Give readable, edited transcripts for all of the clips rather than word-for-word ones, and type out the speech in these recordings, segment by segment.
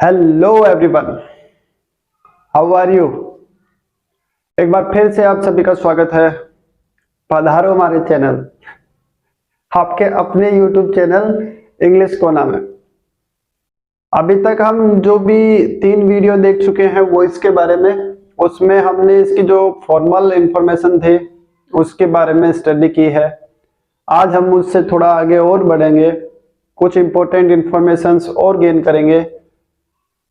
Hello everyone, how are you. एक बार फिर से आप सभी का स्वागत है। पधारो हमारे चैनल, आपके अपने यूट्यूब चैनल इंग्लिश कोना में। अभी तक हम जो भी 3 वीडियो देख चुके हैं वो इसके बारे में, उसमें हमने इसकी जो फॉर्मल इंफॉर्मेशन थे उसके बारे में स्टडी की है। आज हम उससे थोड़ा आगे और बढ़ेंगे, कुछ इंपॉर्टेंट इंफॉर्मेशंस और गेन करेंगे।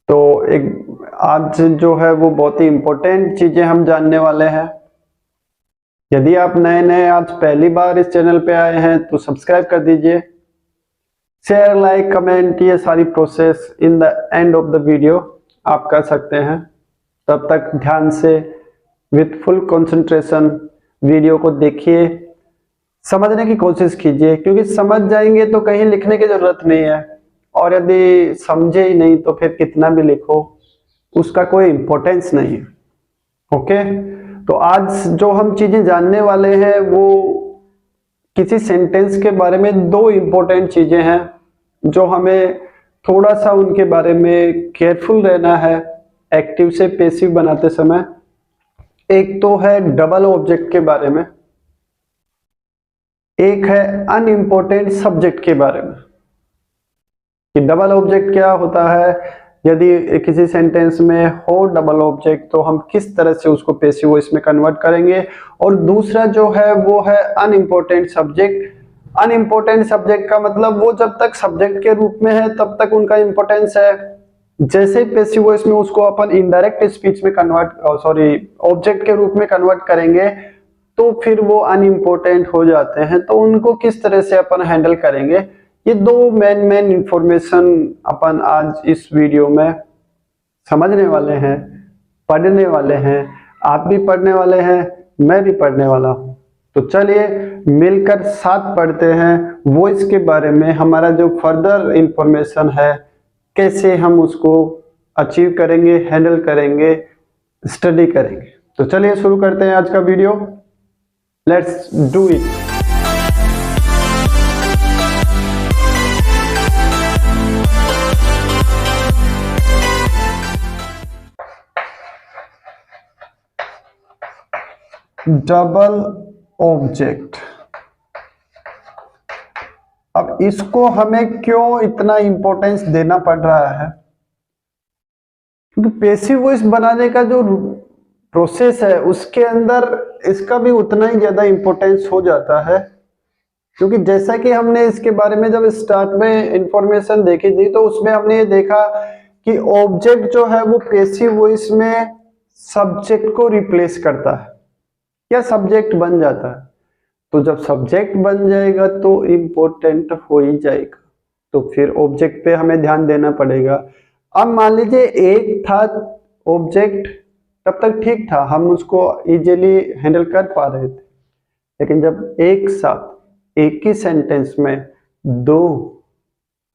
तो एक आज जो है वो बहुत ही इंपॉर्टेंट चीजें हम जानने वाले हैं। यदि आप नए नए आज पहली बार इस चैनल पे आए हैं तो सब्सक्राइब कर दीजिए। शेयर, लाइक, कमेंट, ये सारी process in the end of the video आप कर सकते हैं। तब तक ध्यान से विथ फुल कंसंट्रेशन वीडियो को देखिए, समझने की कोशिश कीजिए, क्योंकि समझ जाएंगे तो कहीं लिखने की जरूरत नहीं है, और यदि समझे ही नहीं तो फिर कितना भी लिखो उसका कोई इंपॉर्टेंस नहीं है। ओके, तो आज जो हम चीजें जानने वाले हैं वो किसी सेंटेंस के बारे में 2 इंपॉर्टेंट चीजें हैं जो हमें थोड़ा सा उनके बारे में केयरफुल रहना है एक्टिव से पैसिव बनाते समय। एक तो है डबल ऑब्जेक्ट के बारे में, एक है अनइम्पोर्टेंट सब्जेक्ट के बारे में कि डबल ऑब्जेक्ट क्या होता है, यदि किसी सेंटेंस में हो डबल ऑब्जेक्ट तो हम किस तरह से उसको पैसिव वॉइस में कन्वर्ट करेंगे। और दूसरा जो है वो है अनइम्पोर्टेंट सब्जेक्ट। अनइम्पोर्टेंट सब्जेक्ट का मतलब वो जब तक सब्जेक्ट के रूप में है तब तक उनका इंपॉर्टेंस है, जैसे पैसिव वॉइस में उसको अपन इनडायरेक्ट स्पीच में ऑब्जेक्ट के रूप में कन्वर्ट करेंगे तो फिर वो अनइम्पोर्टेंट हो जाते हैं। तो उनको किस तरह से अपन हैंडल करेंगे, ये 2 मेन इंफॉर्मेशन अपन आज इस वीडियो में समझने वाले हैं, पढ़ने वाले हैं। आप भी पढ़ने वाले हैं, मैं भी पढ़ने वाला हूं। तो चलिए मिलकर साथ पढ़ते हैं वॉइस के बारे में। हमारा जो फर्दर इंफॉर्मेशन है कैसे हम उसको अचीव करेंगे, हैंडल करेंगे, स्टडी करेंगे। तो चलिए शुरू करते हैं आज का video. Let's do it. Double object, अब इसको हमें क्यों इतना इंपॉर्टेंस देना पड़ रहा है, क्योंकि पैसिव वॉइस बनाने का जो प्रोसेस है उसके अंदर इसका भी उतना ही ज्यादा इंपॉर्टेंस हो जाता है। क्योंकि जैसा कि हमने इसके बारे में जब स्टार्ट में इंफॉर्मेशन देखी थी तो उसमें हमने ये देखा कि ऑब्जेक्ट जो है वो पैसिव वॉइस में सब्जेक्ट को रिप्लेस करता है या सब्जेक्ट बन जाता है। तो जब सब्जेक्ट बन जाएगा तो इम्पोर्टेंट हो ही जाएगा, तो फिर ऑब्जेक्ट पे हमें ध्यान देना पड़ेगा। अब मान लीजिए एक था ऑब्जेक्ट, तब तक ठीक था, हम उसको इजीली हैंडल कर पा रहे थे। लेकिन जब एक साथ एक ही सेंटेंस में 2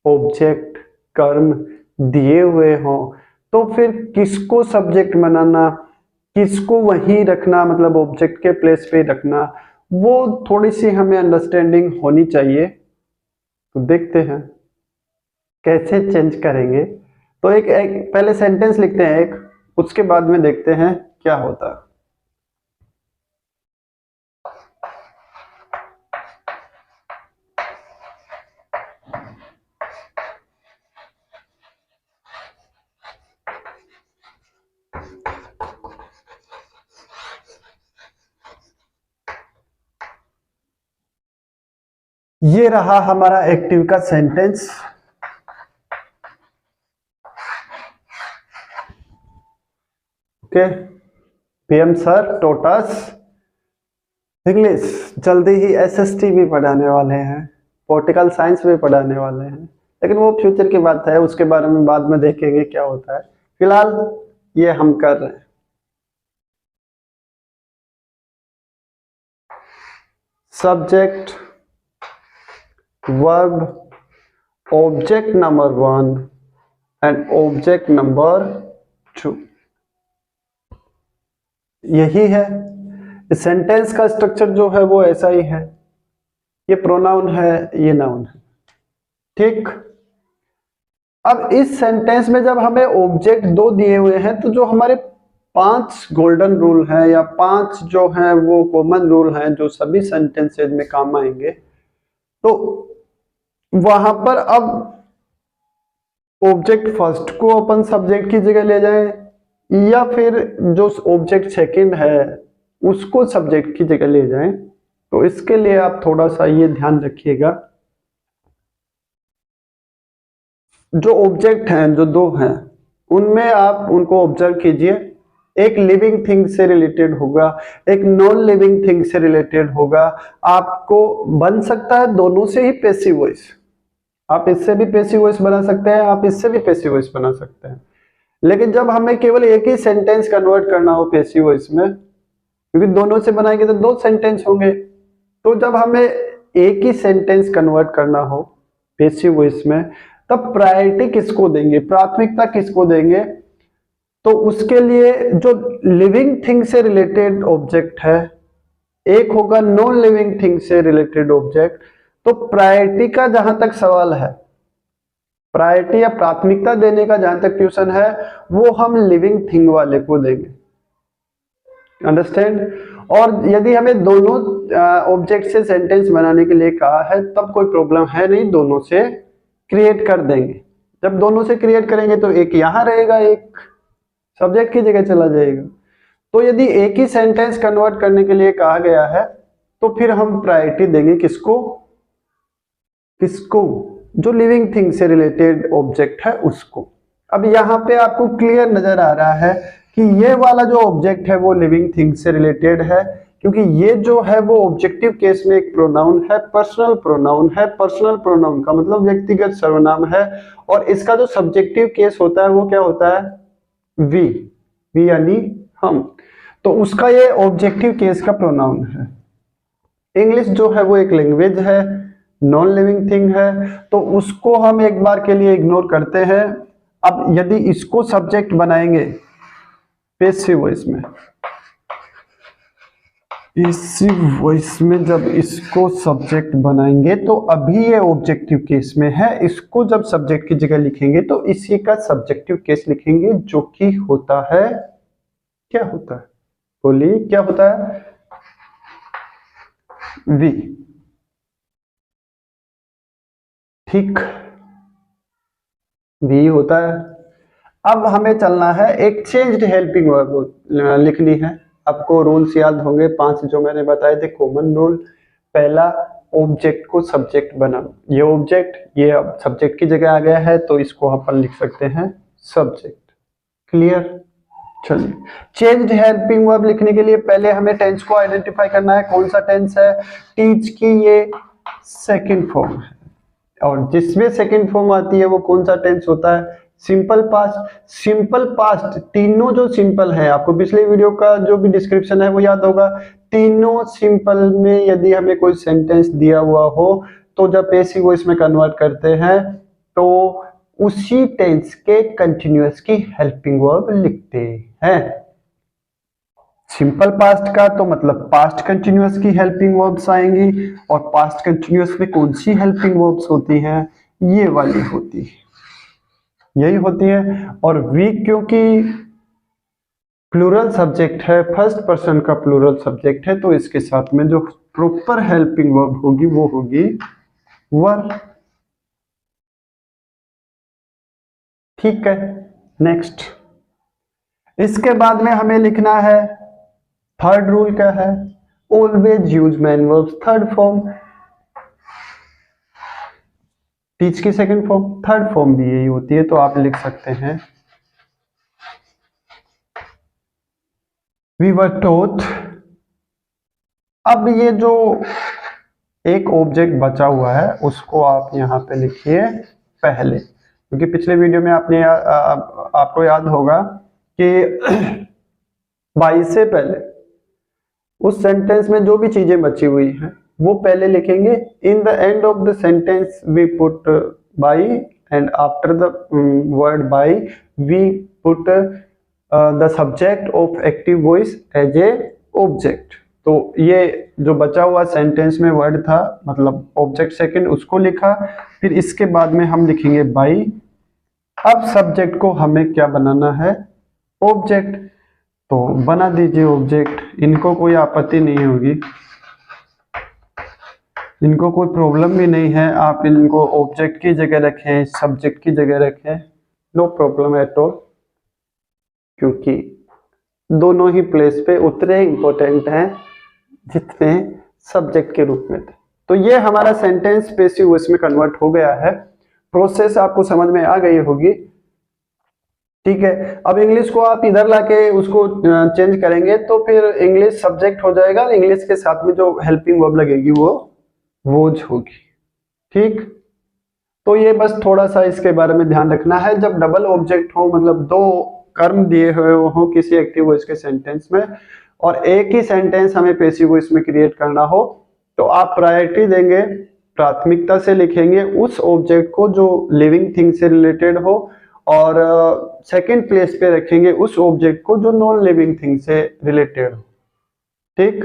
ऑब्जेक्ट कर्म दिए हुए हों तो फिर किसको सब्जेक्ट बनाना, किसको वहीं रखना, मतलब ऑब्जेक्ट के प्लेस पे रखना, वो थोड़ी सी हमें अंडरस्टैंडिंग होनी चाहिए। तो देखते हैं कैसे चेंज करेंगे। तो एक पहले सेंटेंस लिखते हैं एक, उसके बाद में देखते हैं क्या होता है। ये रहा हमारा एक्टिव का sentence. Okay, PM sir taught us English. जल्दी ही एसएसटी भी पढ़ाने वाले हैं, पॉलिटिकल साइंस भी पढ़ाने वाले हैं, लेकिन वो फ्यूचर की बात है, उसके बारे में बाद में देखेंगे क्या होता है। फिलहाल ये हम कर रहे हैं। Subject, verb, object number 1 and object number 2, यही है। सेंटेंस का स्ट्रक्चर जो है वो ऐसा ही है। ये प्रोनाउन है, ये नाउन है, ठीक। अब इस सेंटेंस में जब हमें ऑब्जेक्ट दो दिए हुए हैं तो जो हमारे 5 गोल्डन रूल हैं या 5 जो हैं वो कॉमन रूल हैं जो सभी सेंटेंसेज में काम आएंगे, तो वहां पर अब ऑब्जेक्ट फर्स्ट को अपन सब्जेक्ट की जगह ले जाएं या फिर जो ऑब्जेक्ट सेकंड है उसको सब्जेक्ट की जगह ले जाएं। तो इसके लिए आप थोड़ा सा ये ध्यान रखिएगा, जो ऑब्जेक्ट हैं जो दो हैं उनमें आप उनको ऑब्जर्व कीजिए। एक लिविंग थिंग से रिलेटेड होगा, एक नॉन लिविंग थिंग से रिलेटेड होगा। आपको बन सकता है दोनों से ही पैसिव वॉइस, आप इससे भी पैसिव वॉइस बना सकते हैं, आप इससे भी पैसिव वॉइस बना सकते हैं। लेकिन जब हमें केवल एक ही सेंटेंस कन्वर्ट करना हो पैसिव वॉइस में, क्योंकि दोनों से बनाएंगे तो 2 सेंटेंस होंगे, तो जब हमें एक ही सेंटेंस कन्वर्ट करना हो पैसिव वॉइस में तब प्रायोरिटी किसको देंगे, प्राथमिकता किसको देंगे? तो उसके लिए जो लिविंग थिंग से रिलेटेड ऑब्जेक्ट है, एक होगा नॉन लिविंग थिंग से रिलेटेड ऑब्जेक्ट। तो प्रायोरिटी का जहां तक सवाल है, प्रायोरिटी या प्राथमिकता देने का जहां तक क्वेश्चन है, वो हम लिविंग थिंग वाले को देंगे। अंडरस्टैंड? और यदि हमें दोनों ऑब्जेक्ट से सेंटेंस बनाने के लिए कहा है तब कोई प्रॉब्लम है नहीं, दोनों से क्रिएट कर देंगे। जब दोनों से क्रिएट करेंगे तो एक यहां रहेगा, एक सब्जेक्ट की जगह चला जाएगा। तो यदि एक ही सेंटेंस कन्वर्ट करने के लिए कहा गया है तो फिर हम प्रायोरिटी देंगे किसको? किसको? जो लिविंग थिंग से रिलेटेड ऑब्जेक्ट है उसको। अब यहाँ पे आपको क्लियर नजर आ रहा है कि ये वाला जो ऑब्जेक्ट है वो लिविंग थिंग से रिलेटेड है, क्योंकि ये जो है वो ऑब्जेक्टिव केस में एक प्रोनाउन है, पर्सनल प्रोनाउन है। पर्सनल प्रोनाउन का मतलब व्यक्तिगत सर्वनाम है, और इसका जो सब्जेक्टिव केस होता है वो क्या होता है? वी, वी यानी हम। तो उसका ये ऑब्जेक्टिव केस का प्रोनाउन है। इंग्लिश जो है वो एक लैंग्वेज है, नॉन लिविंग थिंग है, तो उसको हम एक बार के लिए इग्नोर करते हैं। अब यदि इसको सब्जेक्ट बनाएंगे पैसिव वॉइस में, पैसिव वॉइस में जब इसको सब्जेक्ट बनाएंगे तो अभी ये ऑब्जेक्टिव केस में है, इसको जब सब्जेक्ट की जगह लिखेंगे तो इसी का सब्जेक्टिव केस लिखेंगे, जो कि होता है, क्या होता है? बोलिए क्या होता है? वी। ठीक, वी होता है। अब हमें चलना है, एक चेंज्ड हेल्पिंग वर्ब लिखनी है। आपको रूल्स याद होंगे 5 जो मैंने बताए थे कॉमन रूल। पहला, ऑब्जेक्ट को सब्जेक्ट बनाना। ये ऑब्जेक्ट ये अब सब्जेक्ट की जगह आ गया है तो इसको अपन लिख सकते हैं सब्जेक्ट। क्लियर? चलिए, चेंज्ड हेल्पिंग वर्ब लिखने के लिए पहले हमें टेंस को आइडेंटिफाई करना है। कौन सा टेंस है? टीच की ये सेकंड फॉर्म है, और जिसमें सेकंड फॉर्म आती है वो कौन सा टेंस होता है? Simple past. सिंपल पास्ट, तीनों जो सिंपल है, आपको पिछले वीडियो का जो भी डिस्क्रिप्शन है वो याद होगा। तीनों सिंपल में यदि हमें कोई सेंटेंस दिया हुआ हो तो जब पैसिव वॉइस में कन्वर्ट करते हैं तो उसी टेंस के कंटिन्यूअस की हेल्पिंग वर्ब लिखते हैं। सिंपल पास्ट का तो मतलब पास्ट कंटिन्यूअस की हेल्पिंग वर्ब्स आएंगी, और पास्ट कंटिन्यूअस में कौन सी हेल्पिंग वर्ब्स होती हैं? ये वाली होती है, यही होती है। और वी क्योंकि प्लूरल सब्जेक्ट है, फर्स्ट पर्सन का प्लूरल सब्जेक्ट है, तो इसके साथ में जो प्रॉपर हेल्पिंग वर्ब होगी वो होगी वर। ठीक है, नेक्स्ट। इसके बाद में हमें लिखना है, थर्ड रूल क्या है? Always use man verbs third form. Teach की सेकंड फॉर्म, थर्ड फॉर्म भी यही होती है, तो आप लिख सकते हैं वी वर टॉट। अब ये जो एक ऑब्जेक्ट बचा हुआ है उसको आप यहाँ पे लिखिए पहले, क्योंकि पिछले वीडियो में आपने आपको याद होगा कि 22 से पहले उस सेंटेंस में जो भी चीजें बची हुई हैं वो पहले लिखेंगे। In the end of the sentence we put by, and after the word by we put the subject of active voice as a object. तो ये जो बचा हुआ सेंटेंस में वर्ड था मतलब ऑब्जेक्ट सेकंड, उसको लिखा। फिर इसके बाद में हम लिखेंगे बाई, अब सब्जेक्ट को हमें क्या बनाना है, ऑब्जेक्ट। तो बना दीजिए ऑब्जेक्ट, इनको कोई आपत्ति नहीं होगी, इनको कोई प्रॉब्लम भी नहीं है, आप इनको ऑब्जेक्ट की जगह रखें, सब्जेक्ट की जगह रखें, नो प्रॉब्लम एट ऑल, क्योंकि दोनों ही प्लेस पे उतने इंपॉर्टेंट हैं जितने सब्जेक्ट के रूप में थे। तो ये हमारा सेंटेंस पैसिव वॉइस में कन्वर्ट हो गया है। प्रोसेस आपको समझ में आ गई होगी, ठीक है। अब इंग्लिश को आप इधर लाके उसको चेंज करेंगे तो फिर इंग्लिश सब्जेक्ट हो जाएगा, इंग्लिश के साथ में जो हेल्पिंग वर्ब लगेगी वो वोज होगी, ठीक। तो ये बस थोड़ा सा इसके बारे में ध्यान रखना है, जब डबल ऑब्जेक्ट हो, मतलब दो कर्म दिए हुए हो किसी एक्टिव वॉइस के सेंटेंस में, और एक ही सेंटेंस हमें पैसिव वॉइस में क्रिएट करना हो, तो आप प्रायोरिटी देंगे, प्राथमिकता से लिखेंगे उस ऑब्जेक्ट को जो लिविंग थिंग से रिलेटेड हो, और सेकंड प्लेस पे रखेंगे उस ऑब्जेक्ट को जो नॉन लिविंग थिंग से रिलेटेड हो, ठीक।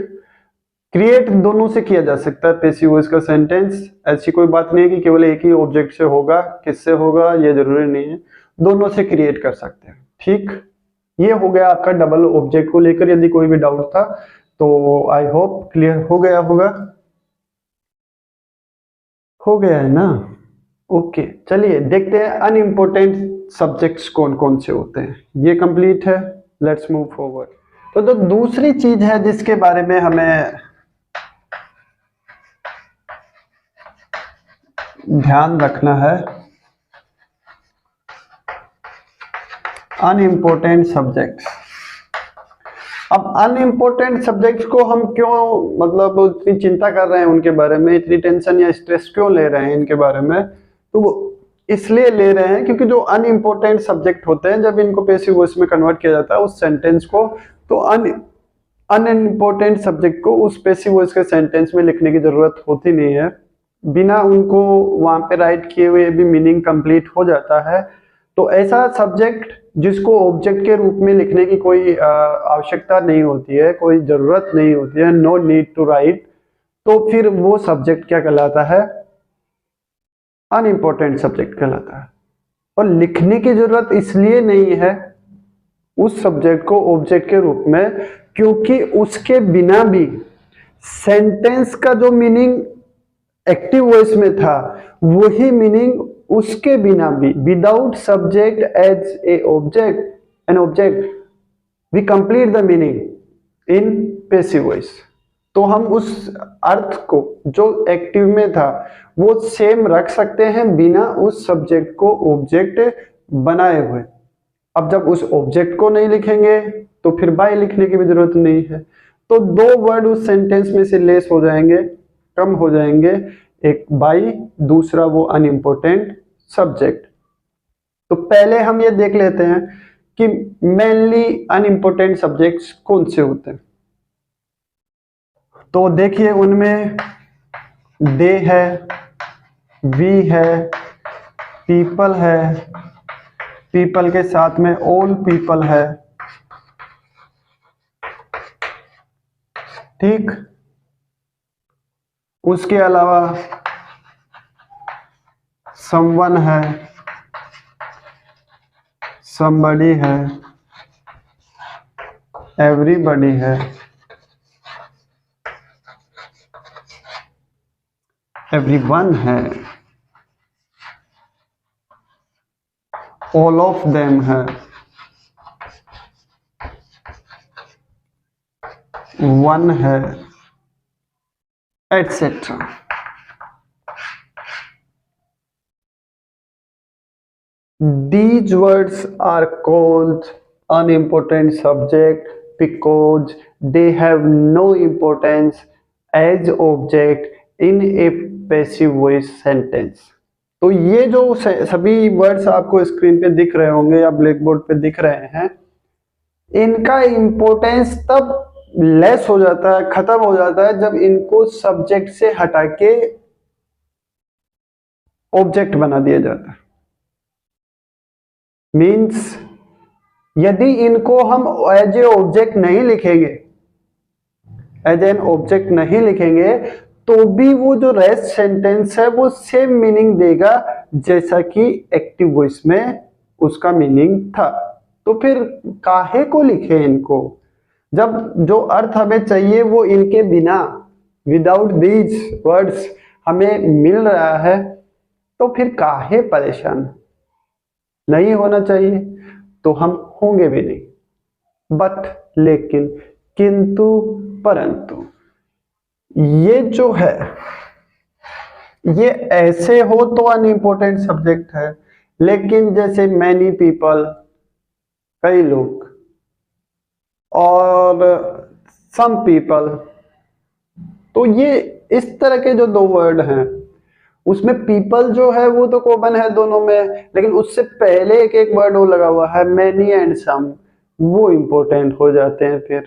क्रिएट दोनों से किया जा सकता है पैसिव वॉइस का सेंटेंस, ऐसी कोई बात नहीं है कि केवल एक ही ऑब्जेक्ट से होगा, किससे होगा ये जरूरी नहीं है, दोनों से क्रिएट कर सकते हैं, ठीक। ये हो गया आपका डबल ऑब्जेक्ट को लेकर, यदि कोई भी डाउट था तो आई होप क्लियर हो गया होगा, हो गया है ना, ओके। चलिए देखते हैं अनइम्पोर्टेंट सब्जेक्ट्स कौन कौन से होते हैं, ये कंप्लीट है, लेट्स मूव फॉरवर्ड। तो दूसरी चीज है जिसके बारे में हमें ध्यान रखना है, अनइम्पोर्टेंट सब्जेक्ट्स। अब अनइम्पोर्टेंट सब्जेक्ट्स को हम क्यों, मतलब इतनी चिंता कर रहे हैं उनके बारे में, इतनी टेंशन या स्ट्रेस क्यों ले रहे हैं इनके बारे में, तो वो इसलिए ले रहे हैं क्योंकि जो अनइम्पोर्टेंट सब्जेक्ट होते हैं, जब इनको पैसिव वॉइस में कन्वर्ट किया जाता है उस सेंटेंस को, तो अनइम्पोर्टेंट सब्जेक्ट को उस पैसिव वॉइस के सेंटेंस में लिखने की जरूरत होती नहीं है, बिना उनको वहां पे राइट किए हुए भी मीनिंग कंप्लीट हो जाता है। तो ऐसा सब्जेक्ट जिसको ऑब्जेक्ट के रूप में लिखने की कोई आवश्यकता नहीं होती है, कोई जरूरत नहीं होती है, नो नीड टू राइट, तो फिर वो सब्जेक्ट क्या कहलाता है, अनइम्पोर्टेंट सब्जेक्ट कहलाता है। और लिखने की जरूरत इसलिए नहीं है उस सब्जेक्ट को ऑब्जेक्ट के रूप में, क्योंकि उसके बिना भी सेंटेंस का जो मीनिंग एक्टिव वॉइस में था वही मीनिंग उसके बिना भी, without subject as an object we complete the meaning in passive voice. तो हम उस अर्थ को जो एक्टिव में था वो सेम रख सकते हैं बिना उस सब्जेक्ट को ऑब्जेक्ट बनाए हुए। अब जब उस ऑब्जेक्ट को नहीं लिखेंगे तो फिर बाय लिखने की भी जरूरत नहीं है, तो दो वर्ड उस सेंटेंस में से लेस हो जाएंगे, कम हो जाएंगे, एक बाई, दूसरा वो अनइम्पोर्टेंट सब्जेक्ट। तो पहले हम ये देख लेते हैं कि मेनली अनइम्पोर्टेंट सब्जेक्ट्स कौन से होते हैं। तो देखिए उनमें दे है, वी है, पीपल है, पीपल के साथ में ऑल पीपल है, ठीक। उसके अलावा समवन है, somebody है, everybody है, everyone है, all of them है, one है, etc. These words are called unimportant subject because they have no importance as object in a passive voice sentence. तो ये जो सभी वर्ड्स आपको स्क्रीन पे दिख रहे होंगे या ब्लैक बोर्ड पे दिख रहे हैं, इनका इंपॉर्टेंस तब लेस हो जाता है, खत्म हो जाता है, जब इनको सब्जेक्ट से हटा के ऑब्जेक्ट बना दिया जाता है। मीन्स यदि इनको हम एज ए ऑब्जेक्ट नहीं लिखेंगे, एज एन ऑब्जेक्ट नहीं लिखेंगे, तो भी वो जो रेस्ट सेंटेंस है वो सेम मीनिंग देगा जैसा कि एक्टिव वॉइस में उसका मीनिंग था। तो फिर काहे को लिखे इनको, जब जो अर्थ हमें चाहिए वो इनके बिना, विदाउट दीज वर्ड्स हमें मिल रहा है, तो फिर काहे परेशान। नहीं होना चाहिए तो हम होंगे भी नहीं। बट, लेकिन, किंतु, परंतु, ये जो है ये ऐसे हो तो अनइम्पोर्टेंट सब्जेक्ट है, लेकिन जैसे मैनी पीपल, कई लोग, और सम पीपल, तो ये इस तरह के जो दो वर्ड हैं, उसमें पीपल जो है वो तो कॉमन है दोनों में, लेकिन उससे पहले एक एक वर्ड वो लगा हुआ है, मैनी एंड सम, वो इंपॉर्टेंट हो जाते हैं फिर।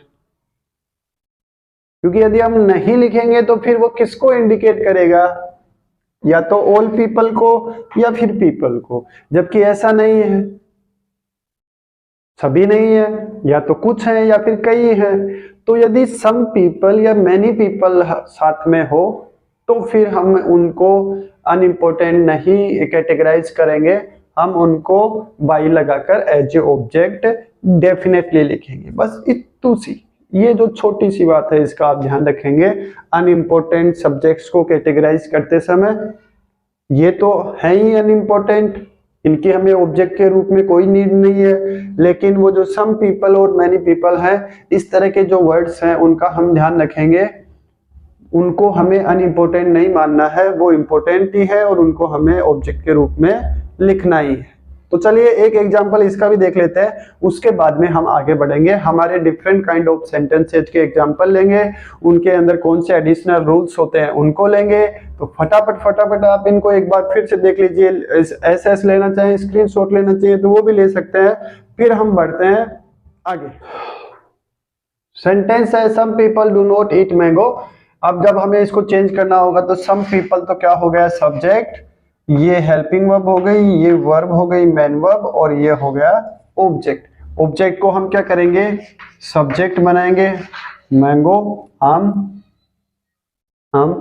क्योंकि यदि हम नहीं लिखेंगे तो फिर वो किसको इंडिकेट करेगा, या तो ऑल पीपल को या फिर पीपल को, जबकि ऐसा नहीं है, सभी नहीं है, या तो कुछ है या फिर कई है। तो यदि सम पीपल या मैनी पीपल साथ में हो तो फिर हम उनको अनइम्पोर्टेंट नहीं कैटेगराइज करेंगे, हम उनको बाई लगाकर एज ए ऑब्जेक्ट डेफिनेटली लिखेंगे। बस इतनी सी, ये जो छोटी सी बात है इसका आप ध्यान रखेंगे अनइम्पोर्टेंट सब्जेक्ट्स को कैटेगराइज करते समय। ये तो है ही अनइम्पोर्टेंट, इनकी हमें ऑब्जेक्ट के रूप में कोई नीड नहीं है, लेकिन वो जो सम पीपल और मैनी पीपल हैं, इस तरह के जो वर्ड्स हैं उनका हम ध्यान रखेंगे, उनको हमें अनइम्पोर्टेंट नहीं मानना है, वो इम्पोर्टेंट ही है और उनको हमें ऑब्जेक्ट के रूप में लिखना ही है। तो चलिए एक एग्जांपल इसका भी देख लेते हैं, उसके बाद में हम आगे बढ़ेंगे, हमारे डिफरेंट काइंड ऑफ सेंटेंसेज के एग्जांपल लेंगे, उनके अंदर कौन से एडिशनल रूल्स होते हैं उनको लेंगे। तो फटाफट आप इनको एक बार फिर से देख लीजिए, एस लेना चाहें, स्क्रीनशॉट लेना चाहिए तो वो भी ले सकते हैं। फिर हम बढ़ते हैं आगे। सेंटेंस है some people do not eat mango. अब जब हमें इसको चेंज करना होगा तो सम पीपल तो क्या हो गया, सब्जेक्ट, ये हेल्पिंग वर्ब हो गई, ये वर्ब हो गई मेन वर्ब, और ये हो गया ऑब्जेक्ट। ऑब्जेक्ट को हम क्या करेंगे, सब्जेक्ट बनाएंगे, मैंगो, आम, आम,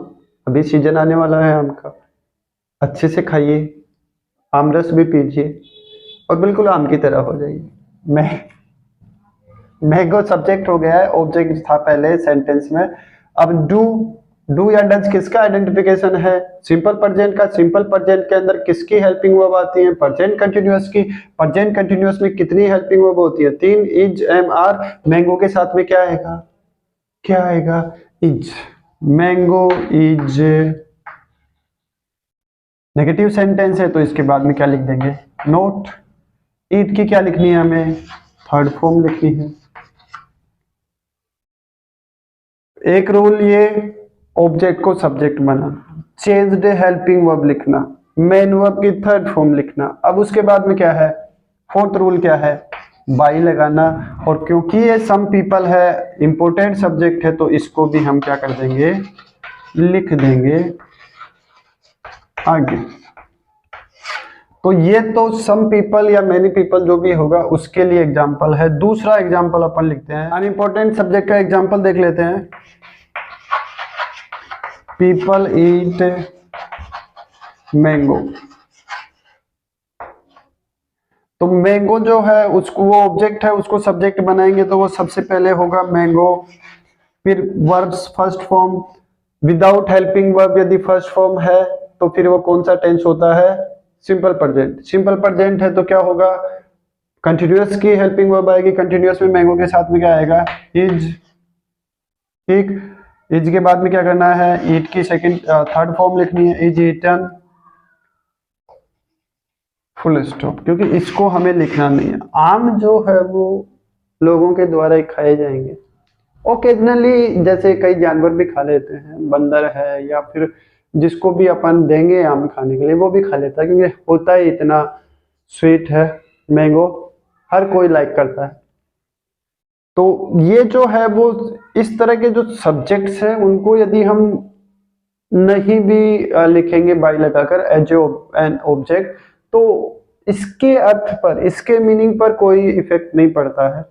अभी सीजन आने वाला है आम का, अच्छे से खाइए, आम रस भी पीजिए और बिल्कुल आम की तरह हो जाइए। मैंगो सब्जेक्ट हो गया है, ऑब्जेक्ट था पहले सेंटेंस में। अब डू या डज किसका आइडेंटिफिकेशन है, सिंपल प्रेजेंट का। सिंपल प्रेजेंट के अंदर किसकी हेल्पिंग वर्ब आती है, प्रेजेंट कंटिन्यूअस की। प्रेजेंट कंटिन्यूअस में कितनी हेल्पिंग वर्ब होती है, 3, इज, एम, आर। मैंगो के साथ में क्या आएगा, क्या आएगा, is. Mango is negative sentence है तो इसके बाद में क्या लिख देंगे, नोट। ईट की क्या लिखनी है हमें, थर्ड फॉर्म लिखनी है। एक रूल ये, ऑब्जेक्ट को सब्जेक्ट बनाना, चेंज्ड हेल्पिंग वर्ब लिखना, मेन वर्ब की थर्ड फॉर्म लिखना। अब उसके बाद में क्या है, फोर्थ रूल क्या है, बाई लगाना। और क्योंकि ये सम पीपल है, इंपोर्टेंट सब्जेक्ट है, तो इसको भी हम क्या कर देंगे, लिख देंगे आगे। तो ये तो सम पीपल या मेनी पीपल जो भी होगा उसके लिए एग्जाम्पल है। दूसरा एग्जाम्पल अपन लिखते हैं, अनइम्पोर्टेंट सब्जेक्ट का एग्जाम्पल देख लेते हैं। People eat mango. तो मैंगो जो है उसको, वो ऑब्जेक्ट है, उसको सब्जेक्ट बनाएंगे तो वो सबसे पहले होगा मैंगो। फिर verbs first form, without helping verb यदि फर्स्ट फॉर्म है तो फिर वो कौन सा टेंस होता है, सिंपल प्रेजेंट। सिंपल प्रेजेंट है तो क्या होगा, कंटिन्यूअस की हेल्पिंग वर्ब आएगी। कंटिन्यूअस में मैंगो के साथ में क्या आएगा, इज। ठीक, इज के बाद में क्या करना है, ईट की सेकंड थर्ड फॉर्म लिखनी है, इज ईटन, फुल स्टॉप, क्योंकि इसको हमें लिखना नहीं है। आम जो है वो लोगों के द्वारा ही खाए जाएंगे, ओकेजनली जैसे कई जानवर भी खा लेते हैं, बंदर है या फिर जिसको भी अपन देंगे आम खाने के लिए वो भी खा लेता है, क्योंकि होता ही इतना स्वीट है मैंगो, हर कोई लाइक करता है। तो ये जो है वो इस तरह के जो सब्जेक्ट्स हैं उनको यदि हम नहीं भी लिखेंगे बाई लगाकर एज एन ऑब्जेक्ट, तो इसके अर्थ पर, इसके मीनिंग पर कोई इफेक्ट नहीं पड़ता है।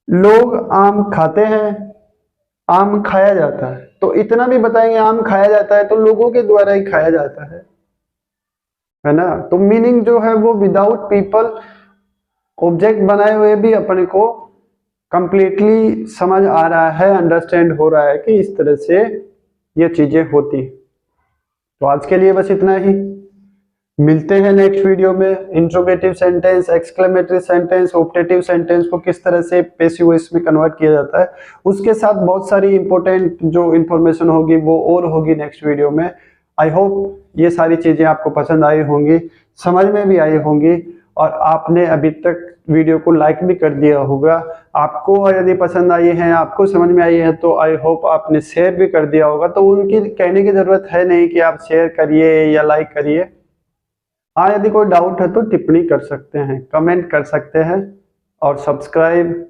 लोग आम खाते हैं, आम खाया जाता है, तो इतना भी बताएंगे आम खाया जाता है तो लोगों के द्वारा ही खाया जाता है, है ना। तो मीनिंग जो है वो विदाउट पीपल ऑब्जेक्ट बनाए हुए भी अपने को कंप्लीटली समझ आ रहा है, अंडरस्टैंड हो रहा है कि इस तरह से ये चीजें होती। तो आज के लिए बस इतना ही, मिलते हैं नेक्स्ट वीडियो में। Interrogative sentence, exclamatory sentence, optative sentence को किस तरह से पैसिव वॉइस में कन्वर्ट किया जाता है, उसके साथ बहुत सारी इंपॉर्टेंट जो इंफॉर्मेशन होगी वो और होगी नेक्स्ट वीडियो में। आई होप ये सारी चीजें आपको पसंद आई होंगी, समझ में भी आई होंगी, और आपने अभी तक वीडियो को लाइक भी कर दिया होगा। आपको यदि पसंद आई है, आपको समझ में आई है, तो आई होप आपने शेयर भी कर दिया होगा। तो उनकी कहने की जरूरत है नहीं कि आप शेयर करिए या लाइक करिए। हाँ, यदि कोई डाउट है तो टिप्पणी कर सकते हैं, कमेंट कर सकते हैं, और सब्सक्राइब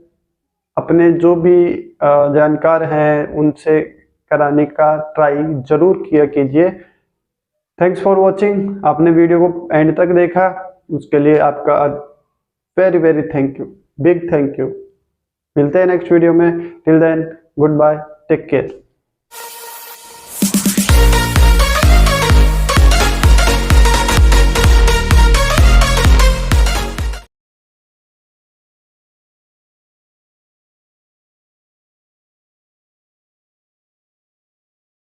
अपने जो भी जानकार हैं उनसे कराने का ट्राई जरूर किया कीजिए। Thanks for watching. आपने वीडियो को एंड तक देखा, उसके लिए आपका very very thank you, big thank you. मिलते हैं नेक्स्ट वीडियो में। Till then, good bye, take care.